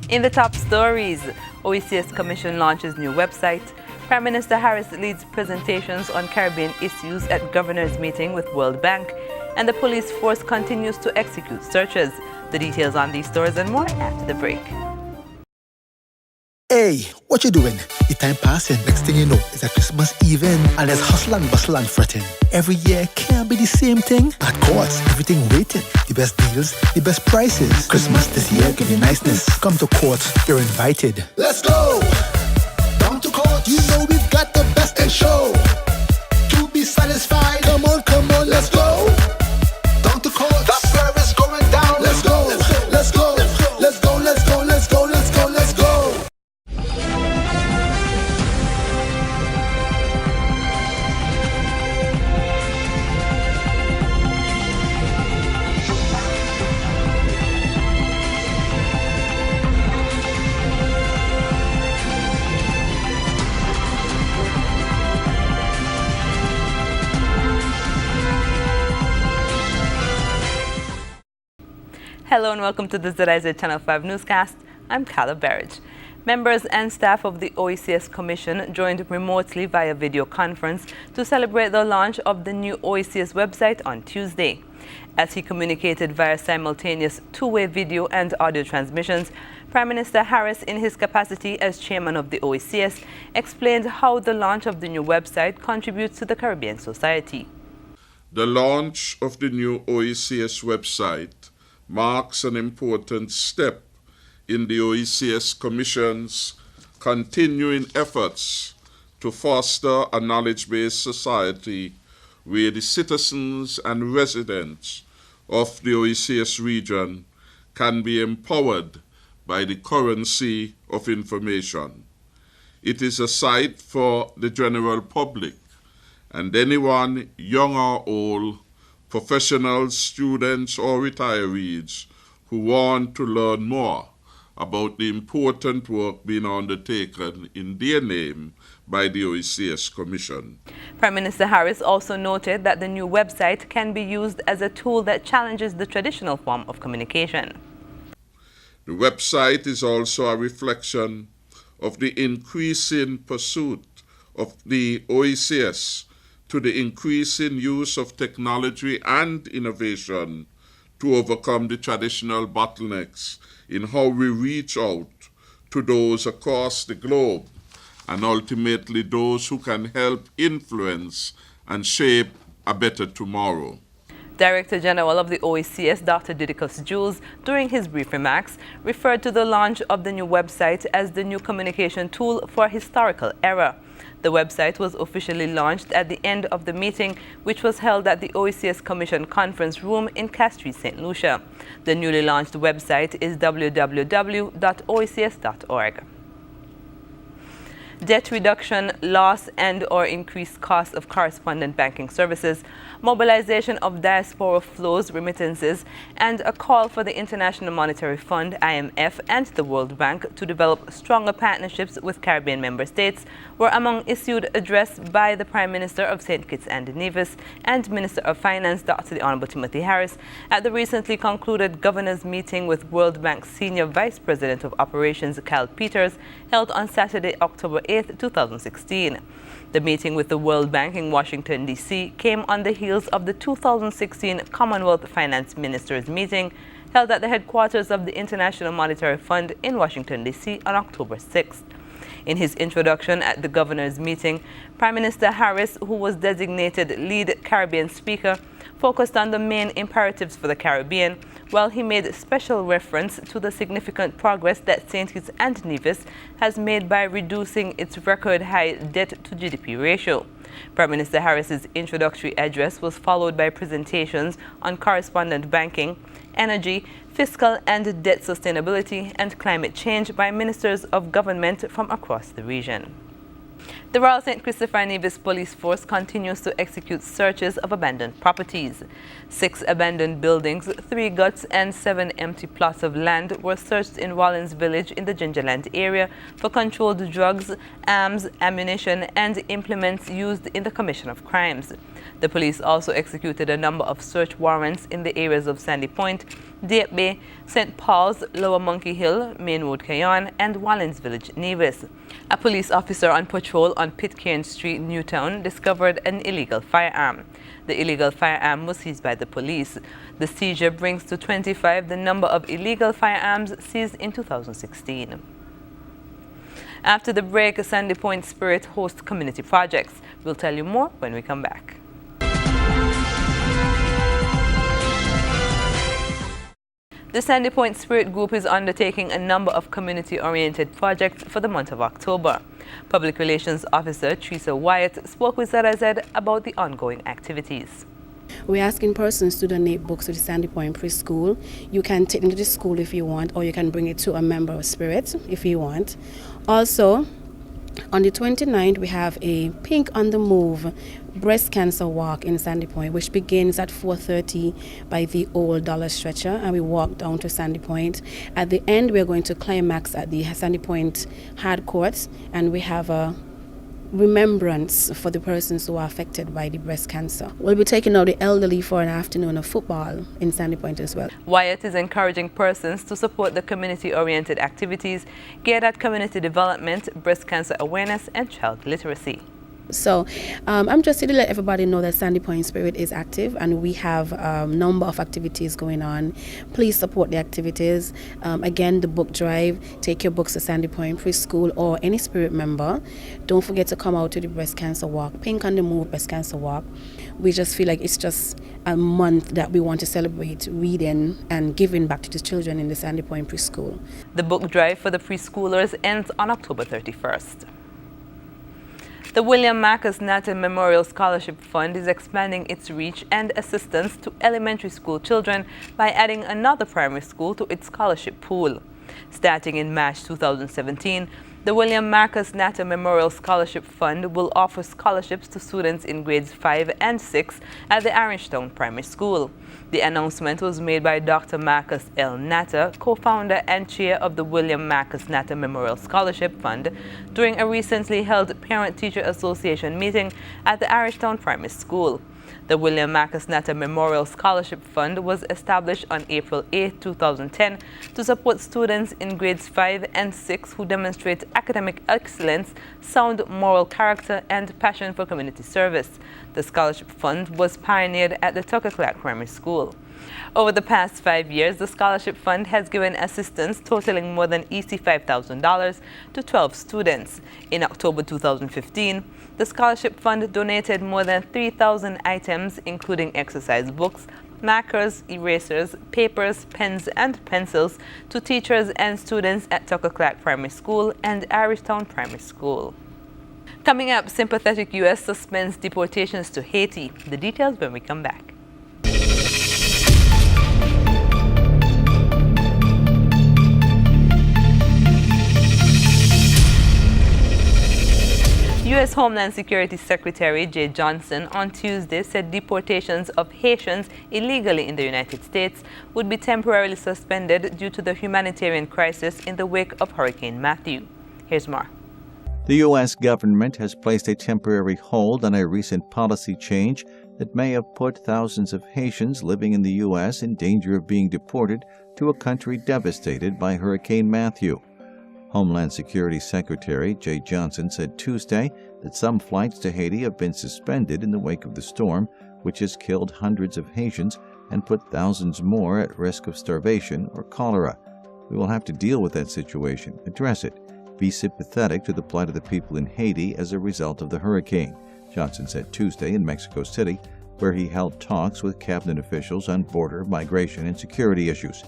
In the top stories, OECS Commission launches new website. Prime Minister Harris leads presentations on Caribbean issues at Governor's meeting with World Bank. And the police force continues to execute searches. The details on these stories and more after the break. Hey, what you doing? The time passing. Next thing you know, it's a Christmas Eve and there's hustle and bustle and fretting. Every year can't be the same thing. At Courts, everything waiting. The best deals, the best prices. Christmas this year give you niceness. Come to Courts, you're invited. Let's go! Down to Courts, you know we've got the best in show. To be satisfied, come on, let's go! Down to Courts, that's where it's going down. Let's go, let's go, let's go, let's go, let's go, let's go, let's go. Hello and welcome to the ZIZ Channel 5 newscast. I'm Carla Berridge. Members and staff of the OECS Commission joined remotely via video conference to celebrate the launch of the new OECS website on Tuesday. As he communicated via simultaneous two-way video and audio transmissions, Prime Minister Harris, in his capacity as chairman of the OECS, explained how the launch of the new website contributes to the Caribbean society. The launch of the new OECS website marks an important step in the OECS Commission's continuing efforts to foster a knowledge-based society where the citizens and residents of the OECS region can be empowered by the currency of information. It is a site for the general public and anyone, young or old, professionals, students, or retirees who want to learn more about the important work being undertaken in their name by the OECS Commission. Prime Minister Harris also noted that the new website can be used as a tool that challenges the traditional form of communication. The website is also a reflection of the increasing pursuit of the OECS to the increasing use of technology and innovation to overcome the traditional bottlenecks in how we reach out to those across the globe and ultimately those who can help influence and shape a better tomorrow. Director General of the OECS, Dr. Didicus Jules, during his brief remarks, referred to the launch of the new website as the new communication tool for a historical era. The website was officially launched at the end of the meeting, which was held at the OECS Commission Conference Room in Castries, St. Lucia. The newly launched website is www.oecs.org. Debt reduction, loss and/or increased cost of correspondent banking services, mobilization of diaspora flows, remittances, and a call for the International Monetary Fund, IMF, and the World Bank to develop stronger partnerships with Caribbean member states were among issued addressed by the Prime Minister of St. Kitts and Nevis and Minister of Finance, Dr. the Honorable Timothy Harris, at the recently concluded Governor's meeting with World Bank Senior Vice President of Operations, Cal Peters, held on Saturday, October 8, 2016. The meeting with the World Bank in Washington, D.C. came on the heels of the 2016 Commonwealth Finance Ministers meeting held at the headquarters of the International Monetary Fund in Washington, D.C. on October 6th. In his introduction at the governor's meeting, Prime Minister Harris, who was designated lead Caribbean speaker, focused on the main imperatives for the Caribbean, while he made special reference to the significant progress that St. Kitts and Nevis has made by reducing its record-high debt-to-GDP ratio. Prime Minister Harris's introductory address was followed by presentations on correspondent banking, energy, fiscal and debt sustainability, and climate change by ministers of government from across the region. The Royal St. Christopher Nevis Police Force continues to execute searches of abandoned properties. 6 abandoned buildings, 3 guts and 7 empty plots of land were searched in Rollins Village in the Gingerland area for controlled drugs, arms, ammunition and implements used in the commission of crimes. The police also executed a number of search warrants in the areas of Sandy Point, Dieppe Bay, St. Paul's, Lower Monkey Hill, Main Road, Cayon, and Wallins Village, Nevis. A police officer on patrol on Pitcairn Street, Newtown, discovered an illegal firearm. The illegal firearm was seized by the police. The seizure brings to 25 the number of illegal firearms seized in 2016. After the break, Sandy Point Spirit hosts community projects. We'll tell you more when we come back. The Sandy Point Spirit Group is undertaking a number of community-oriented projects for the month of October. Public Relations Officer Teresa Wyatt spoke with ZRZ about the ongoing activities. We're asking persons to donate books to the Sandy Point Preschool. You can take them to the school if you want, or you can bring it to a member of Spirit if you want. Also, on the 29th, we have a Pink on the Move breast cancer walk in Sandy Point, which begins at 4:30 by the old dollar stretcher, and we walk down to Sandy Point. At the end, we're going to climax at the Sandy Point hard courts, and we have a remembrance for the persons who are affected by the breast cancer. We'll be taking out the elderly for an afternoon of football in Sandy Point as well. Wyatt is encouraging persons to support the community-oriented activities geared at community development, breast cancer awareness, and child literacy. So I'm just here to let everybody know that Sandy Point Spirit is active, and we have a number of activities going on. Please support the activities. Again, the book drive, take your books to Sandy Point Preschool or any Spirit member. Don't forget to come out to the breast cancer walk, Pink on the Move breast cancer walk. We just feel like it's just a month that we want to celebrate reading and giving back to the children in the Sandy Point Preschool. The book drive for the preschoolers ends on October 31st. The William Marcus Natter Memorial Scholarship Fund is expanding its reach and assistance to elementary school children by adding another primary school to its scholarship pool. Starting in March 2017, the William Marcus Natter Memorial Scholarship Fund will offer scholarships to students in grades 5 and 6 at the Orangetown Primary School. The announcement was made by Dr. Marcus L. Natter, co-founder and chair of the William Marcus Natter Memorial Scholarship Fund, during a recently held Parent-Teacher Association meeting at the Orangetown Primary School. The William Marcus Natter Memorial Scholarship Fund was established on April 8, 2010 to support students in grades 5 and 6 who demonstrate academic excellence, sound moral character, and passion for community service. The scholarship fund was pioneered at the Tucker Clark Primary School. Over the past 5 years, the scholarship fund has given assistance totaling more than $85,000 to 12 students. In October 2015, the scholarship fund donated more than 3,000 items, including exercise books, markers, erasers, papers, pens, and pencils to teachers and students at Tucker Clark Primary School and Orangetown Primary School. Coming up, sympathetic U.S. suspends deportations to Haiti. The details when we come back. U.S. Homeland Security Secretary Jay Johnson on Tuesday said deportations of Haitians illegally in the United States would be temporarily suspended due to the humanitarian crisis in the wake of Hurricane Matthew. Here's more. The U.S. government has placed a temporary hold on a recent policy change that may have put thousands of Haitians living in the U.S. in danger of being deported to a country devastated by Hurricane Matthew. Homeland Security Secretary Jay Johnson said Tuesday that some flights to Haiti have been suspended in the wake of the storm, which has killed hundreds of Haitians and put thousands more at risk of starvation or cholera. We will have to deal with that situation, address it, be sympathetic to the plight of the people in Haiti as a result of the hurricane, Johnson said Tuesday in Mexico City, where he held talks with cabinet officials on border, migration, and security issues.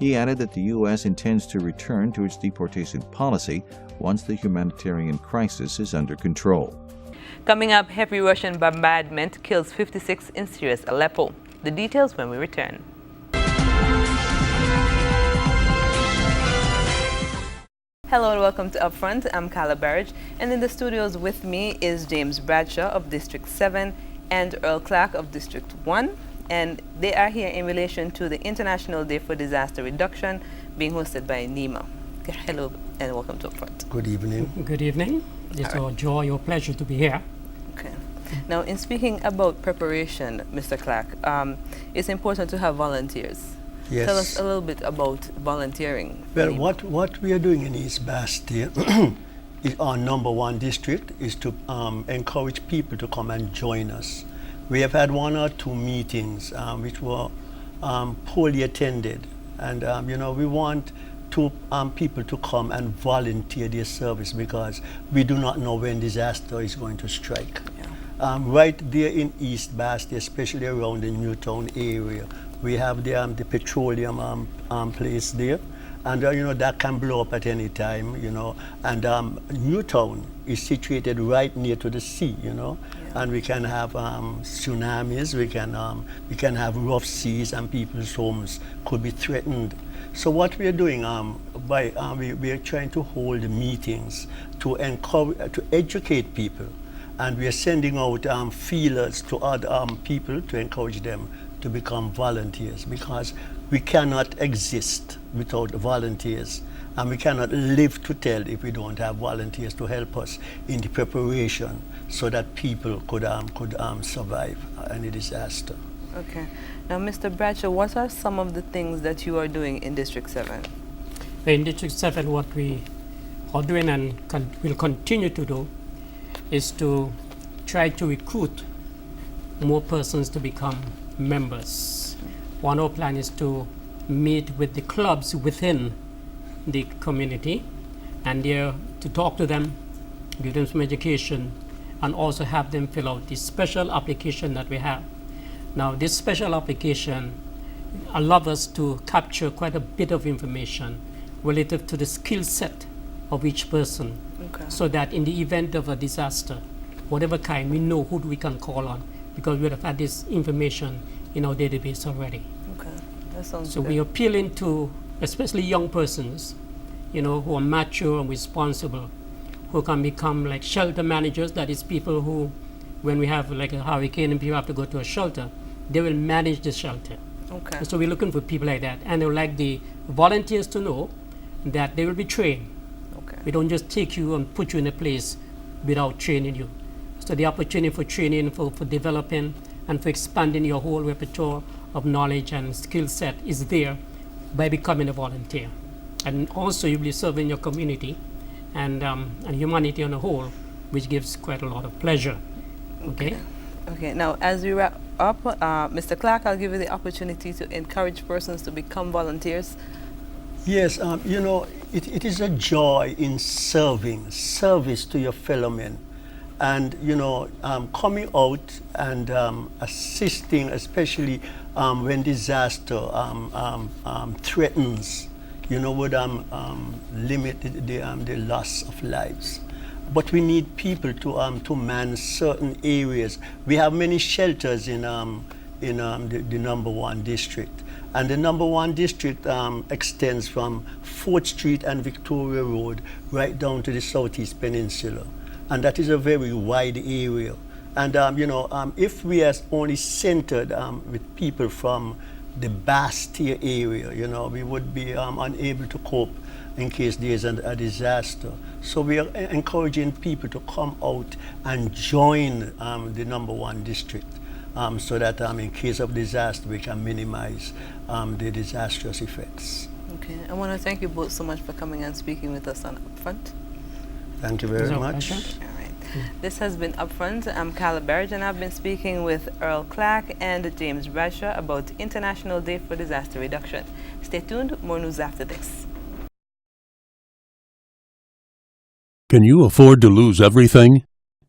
He added that the U.S. intends to return to its deportation policy once the humanitarian crisis is under control. Coming up, heavy Russian bombardment kills 56 in Syria's Aleppo. The details when we return. Hello and welcome to Upfront. I'm Carla Barrage, and in the studios with me is James Bradshaw of District 7 and Earl Clark of District 1. And they are here in relation to the International Day for Disaster Reduction being hosted by NEMA. Hello and welcome to Upfront. Good evening. Good evening. It's our joy or pleasure to be here. Okay. Now, in speaking about preparation, Mr. Clark, it's important to have volunteers. Yes. Tell us a little bit about volunteering. Well, what we are doing in East Bastia is our number one district is to encourage people to come and join us. We have had one or two meetings which were poorly attended, and we want people to come and volunteer their service because we do not know when disaster is going to strike. Yeah. Right there in East Bastia, especially around the Newtown area, we have the petroleum place there, and that can blow up at any time, and Newtown is situated right near to the sea, and we can have tsunamis, we can have rough seas, and people's homes could be threatened. So what we are doing, we are trying to hold meetings to educate people, and we are sending out feelers to other people to encourage them to become volunteers, because we cannot exist without volunteers, and we cannot live to tell if we don't have volunteers to help us in the preparation so that people could survive any disaster. Okay. Now, Mr. Bradshaw, what are some of the things that you are doing in District 7? In District 7, what we are doing and will continue to do is to try to recruit more persons to become members. One of our plan is to meet with the clubs within the community and there to talk to them, give them some education, and also have them fill out the special application that we have. Now, this special application allows us to capture quite a bit of information relative to the skill set of each person, so that in the event of a disaster, whatever kind, we know who we can call on, because we have had this information in our database already. Okay, that sounds so good. we are appealing to especially young persons, who are mature and responsible, who can become like shelter managers. That is people who, when we have like a hurricane and people have to go to a shelter, they will manage the shelter. Okay. And so we're looking for people like that, and I would like the volunteers to know that they will be trained. Okay. We don't just take you and put you in a place without training you. So the opportunity for training, for developing, and for expanding your whole repertoire of knowledge and skill set is there by becoming a volunteer. And also you'll be serving your community and humanity on a whole, which gives quite a lot of pleasure. Okay? Okay, now as we wrap up, Mr. Clark, I'll give you the opportunity to encourage persons to become volunteers. Yes, it is a joy in service to your fellow men. And, coming out and assisting, especially when disaster threatens, would limit the loss of lives. But we need people to man certain areas. We have many shelters in the number one district. And the number one district extends from 4th Street and Victoria Road right down to the Southeast Peninsula. And that is a very wide area. And if we are only centered with people from the Bastia area, we would be unable to cope in case there is a disaster. So we are encouraging people to come out and join the number one district, so that in case of disaster we can minimize the disastrous effects. Okay, I want to thank you both so much for coming and speaking with us on Upfront. Thank you very much. All right. This has been Upfront. I'm Carla Berge, and I've been speaking with Earl Clark and James Bradshaw about International Day for Disaster Reduction. Stay tuned, more news after this. Can you afford to lose everything?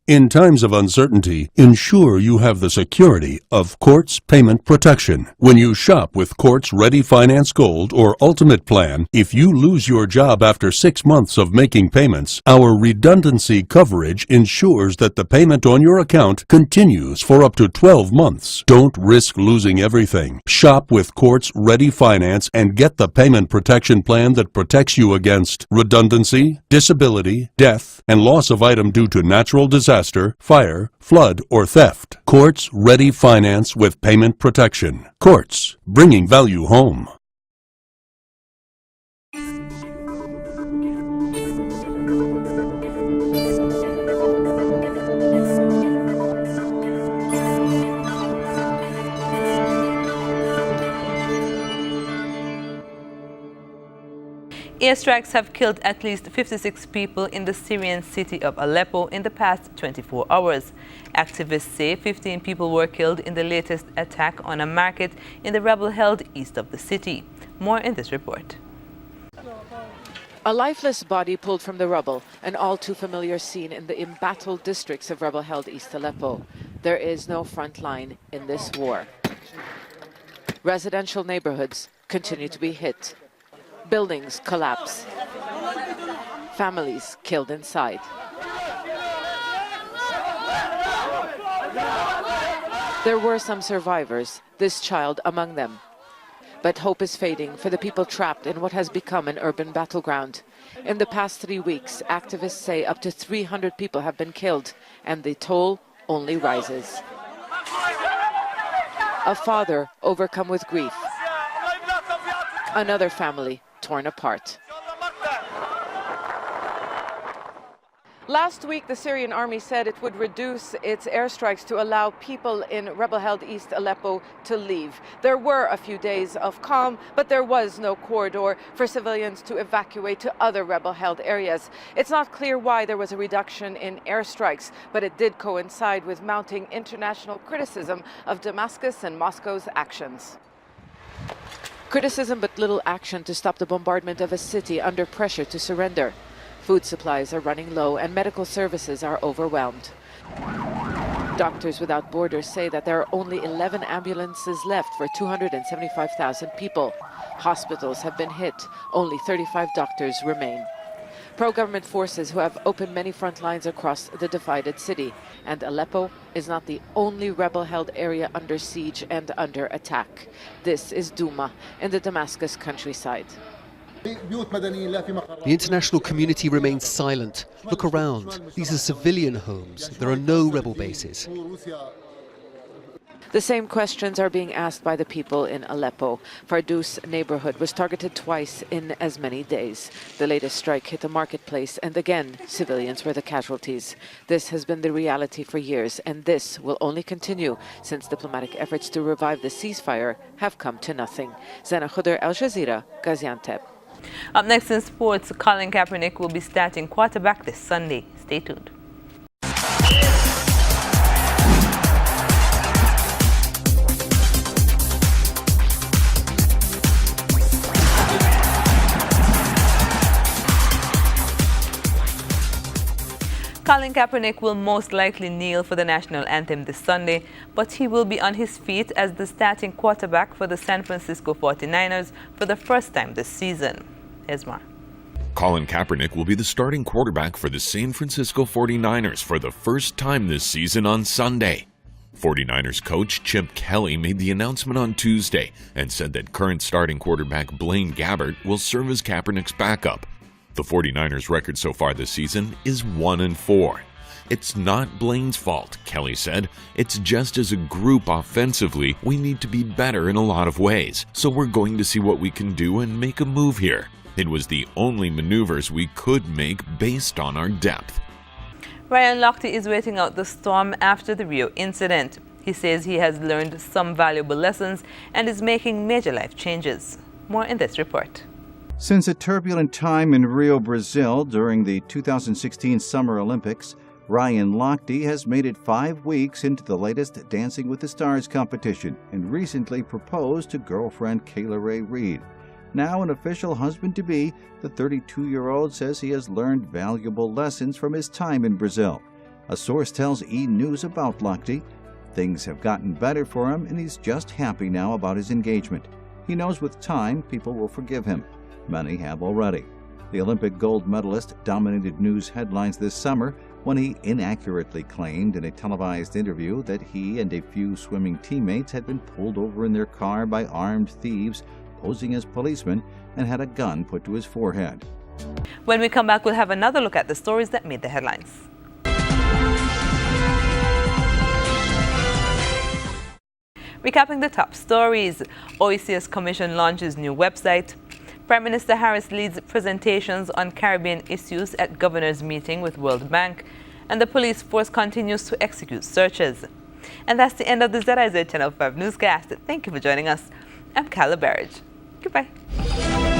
In times of uncertainty, ensure you have the security of Quartz Payment Protection. When you shop with Quartz Ready Finance Gold or Ultimate Plan, if you lose your job after 6 months of making payments, our redundancy coverage ensures that the payment on your account continues for up to 12 months. Don't risk losing everything. Shop with Quartz Ready Finance and get the payment protection plan that protects you against redundancy, disability, death, and loss of item due to natural disaster, fire, flood, or theft. Quartz Ready Finance with payment protection. Quartz, bringing value home. Airstrikes have killed at least 56 people in the Syrian city of Aleppo in the past 24 hours. Activists say 15 people were killed in the latest attack on a market in the rebel-held east of the city. More in this report. A lifeless body pulled from the rubble, an all too familiar scene in the embattled districts of rebel-held East Aleppo. There is no front line in this war. Residential neighborhoods continue to be hit. Buildings collapse. Families killed inside. There were some survivors, this child among them. But hope is fading for the people trapped in what has become an urban battleground. In the past 3 weeks, activists say up to 300 people have been killed, and the toll only rises. A father overcome with grief. Another family torn apart. Last week, the Syrian army said it would reduce its airstrikes to allow people in rebel-held East Aleppo to leave. There were a few days of calm, but there was no corridor for civilians to evacuate to other rebel-held areas. It's not clear why there was a reduction in airstrikes, but it did coincide with mounting international criticism of Damascus and Moscow's actions. Criticism but little action to stop the bombardment of a city under pressure to surrender. Food supplies are running low and medical services are overwhelmed. Doctors Without Borders say that there are only 11 ambulances left for 275,000 people. Hospitals have been hit. Only 35 doctors remain. Pro-government forces who have opened many front lines across the divided city. And Aleppo is not the only rebel-held area under siege and under attack. This is Douma in the Damascus countryside. The international community remains silent. Look around. These are civilian homes. There are no rebel bases. The same questions are being asked by the people in Aleppo. Fardous neighborhood was targeted twice in as many days. The latest strike hit the marketplace, and again, civilians were the casualties. This has been the reality for years, and this will only continue since diplomatic efforts to revive the ceasefire have come to nothing. Zana Khuder, Al Jazeera, Gaziantep. Up next in sports, Colin Kaepernick will be starting quarterback this Sunday. Stay tuned. Colin Kaepernick will most likely kneel for the national anthem this Sunday, but he will be on his feet as the starting quarterback for the San Francisco 49ers for the first time this season. Here's more. Colin Kaepernick will be the starting quarterback for the San Francisco 49ers for the first time this season on Sunday. 49ers coach Chip Kelly made the announcement on Tuesday and said that current starting quarterback Blaine Gabbert will serve as Kaepernick's backup. The 49ers' record so far this season is 1-4. It's not Blaine's fault, Kelly said. It's just as a group offensively, we need to be better in a lot of ways. So we're going to see what we can do and make a move here. It was the only maneuvers we could make based on our depth. Ryan Lochte is waiting out the storm after the Rio incident. He says he has learned some valuable lessons and is making major life changes. More in this report. Since a turbulent time in Rio, Brazil during the 2016 Summer Olympics, Ryan Lochte has made it 5 weeks into the latest Dancing with the Stars competition and recently proposed to girlfriend Kayla Ray Reid. Now an official husband-to-be, the 32-year-old says he has learned valuable lessons from his time in Brazil. A source tells E! News about Lochte. Things have gotten better for him and he's just happy now about his engagement. He knows with time people will forgive him. Many have already. The Olympic gold medalist dominated news headlines this summer when he inaccurately claimed in a televised interview that he and a few swimming teammates had been pulled over in their car by armed thieves posing as policemen and had a gun put to his forehead. When we come back, we'll have another look at the stories that made the headlines. Recapping the top stories, OECS Commission launches new website. Prime Minister Harris leads presentations on Caribbean issues at governor's meeting with World Bank, and the police force continues to execute searches. And that's the end of the ZIZ Channel 5 newscast. Thank you for joining us. I'm Carla Barrage. Goodbye.